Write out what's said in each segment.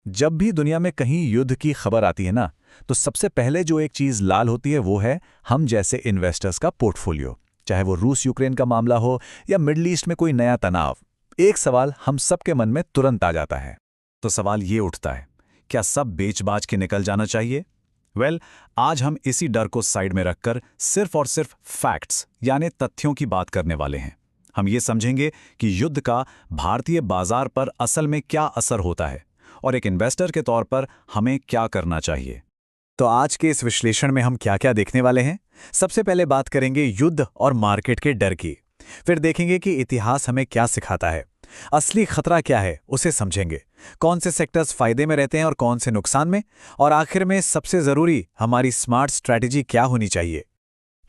जब भी दुनिया में कहीं युद्ध की खबर आती है ना, तो सबसे पहले जो एक चीज़ लाल होती है वो है हम जैसे इन्वेस्टर्स का पोर्टफोलियो। चाहे वो रूस यूक्रेन का मामला हो या मिडल ईस्ट में कोई नया तनाव, एक सवाल हम सबके मन में तुरंत आ जाता है। तो सवाल ये उठता है, क्या सब बेच बाच के निकल जाना चाहिए? आज हम इसी डर को साइड में रखकर सिर्फ और सिर्फ फैक्ट्स यानी तथ्यों की बात करने वाले हैं। हम ये समझेंगे कि युद्ध का भारतीय बाजार पर असल में क्या असर होता है और एक इन्वेस्टर के तौर पर हमें क्या करना चाहिए। तो आज के इस विश्लेषण में हम क्या क्या देखने वाले हैं? सबसे पहले बात करेंगे युद्ध और मार्केट के डर की। फिर देखेंगे कि इतिहास हमें क्या सिखाता है, असली खतरा क्या है उसे समझेंगे, कौन से सेक्टर्स फायदे में रहते हैं और कौन से नुकसान में, और आखिर में सबसे जरूरी हमारी स्मार्ट स्ट्रैटेजी क्या होनी चाहिए।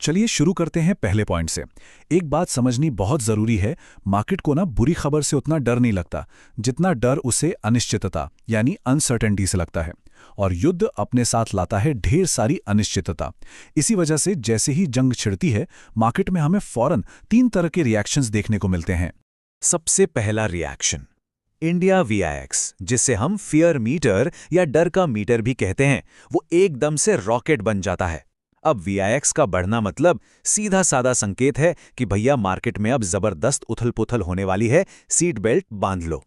चलिए शुरू करते हैं पहले पॉइंट से। एक बात समझनी बहुत जरूरी है, मार्केट को ना बुरी खबर से उतना डर नहीं लगता जितना डर उसे अनिश्चितता यानी अनसर्टेनिटी से लगता है। और युद्ध अपने साथ लाता है ढेर सारी अनिश्चितता। इसी वजह से जैसे ही जंग छिड़ती है, मार्केट में हमें फौरन 3 तरह के रिएक्शंस देखने को मिलते हैं। सबसे पहला रिएक्शन, इंडिया वीआईएक्स, जिसे हम फियर मीटर या डर का मीटर भी कहते हैं, वो एकदम से रॉकेट बन जाता है। अब वीआईएक्स का बढ़ना मतलब सीधा साधा संकेत है कि भैया मार्केट में अब जबरदस्त उथल-पुथल होने वाली है, सीट बेल्ट बांध लो।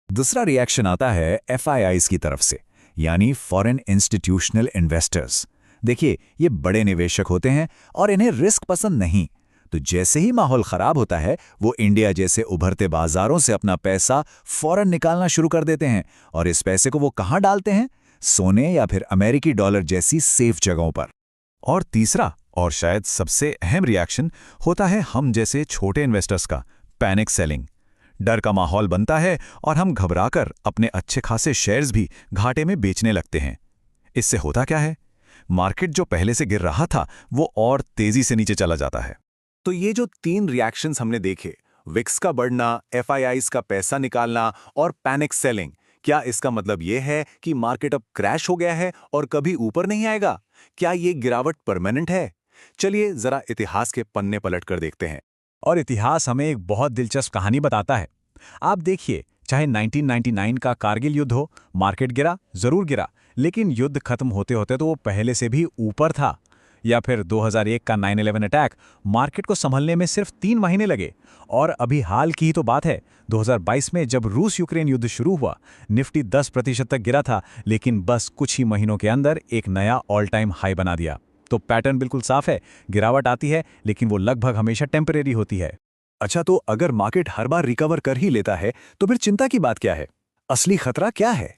दूसरा रिएक्शन आता है एफआईआईज की तरफ से, यानी फॉरेन इंस्टीट्यूशनल इन्वेस्टर्स। देखिए, ये बड़े निवेशक होते हैं और इन्हें रिस्क पसंद नहीं। तो जैसे ही माहौल खराब होता है, वो इंडिया जैसे उभरते बाजारों से अपना पैसा फौरन निकालना शुरू कर देते हैं। और इस पैसे को वो कहाँ डालते हैं? सोने या फिर अमेरिकी डॉलर जैसी सेफ जगहों पर। और तीसरा और शायद सबसे अहम रिएक्शन होता है हम जैसे छोटे इन्वेस्टर्स का, पैनिक सेलिंग। डर का माहौल बनता है और हम घबराकर अपने अच्छे खासे शेयर्स भी घाटे में बेचने लगते हैं। इससे होता क्या है? मार्केट जो पहले से गिर रहा था वो और तेजी से नीचे चला जाता है। तो ये जो 3 रिएक्शंस हमने देखे, विक्स का बढ़ना, एफआईआईज का पैसा निकालना और पैनिक सेलिंग, क्या इसका मतलब ये है कि मार्केट अब क्रैश हो गया है और कभी ऊपर नहीं आएगा? क्या ये गिरावट परमानेंट है? चलिए जरा इतिहास के पन्ने पलट कर देखते हैं। और इतिहास हमें एक बहुत दिलचस्प कहानी बताता है। आप देखिए, चाहे 1999 का कारगिल युद्ध हो, मार्केट गिरा, जरूर गिरा, लेकिन युद्ध खत्म होते होते तो वो पहले से भी ऊपर था। या फिर 2001 का 9/11 अटैक, मार्केट को संभलने में सिर्फ 3 महीने लगे। और अभी हाल की ही तो बात है, 2022 में जब रूस यूक्रेन युद्ध शुरू हुआ, निफ्टी 10% तक गिरा था, लेकिन बस कुछ ही महीनों के अंदर एक नया ऑल टाइम हाई बना दिया। तो पैटर्न बिल्कुल साफ है, गिरावट आती है लेकिन वो लगभग हमेशा टेम्परेरी होती है। अच्छा, तो अगर मार्केट हर बार रिकवर कर ही लेता है, तो फिर चिंता की बात क्या है? असली खतरा क्या है?